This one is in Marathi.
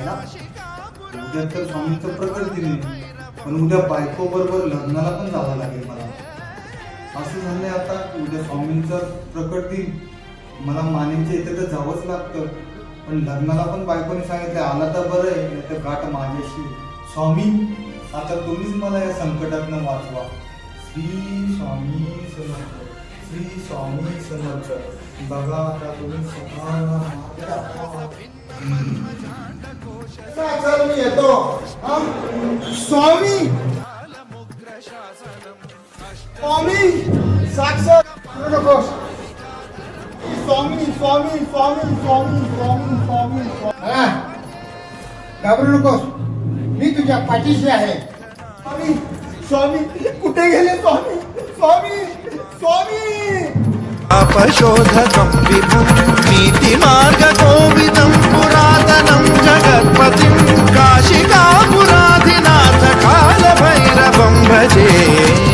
ना उद्या तर स्वामींचं प्रकट दिन आहे, पण उद्या बायको बरोबर लग्नाला पण जावं लागेल मला. असं झालंय आता उद्या स्वामींचं प्रकट दिन, मला मानेच्या इथे तर जावंच लागतं. पण लग्नाला पण बायकोने सांगितलं आला तर बरं आहे, नाही तर गाठ माझ्याशी. स्वामी आता तुम्हीच मला या संकटातनं वाचवा. श्री स्वामी समर्थ, श्री स्वामी समर्थ. बघा आता तुम्ही चल मी येतो. स्वामी स्वामी साक्षात नकोस. स्वामी स्वामी स्वामी स्वामी स्वामी स्वामी घाबरू नकोस, मी तुझ्या पाठीशी आहे. स्वामी स्वामी कुठे गेले स्वामी स्वामी स्वामी. अपशोधकं विभुं नीतिमार्गकोविदं पुरातनं जगत्पतिं काशिकापुराधिनाथ कालभैरवं भजे.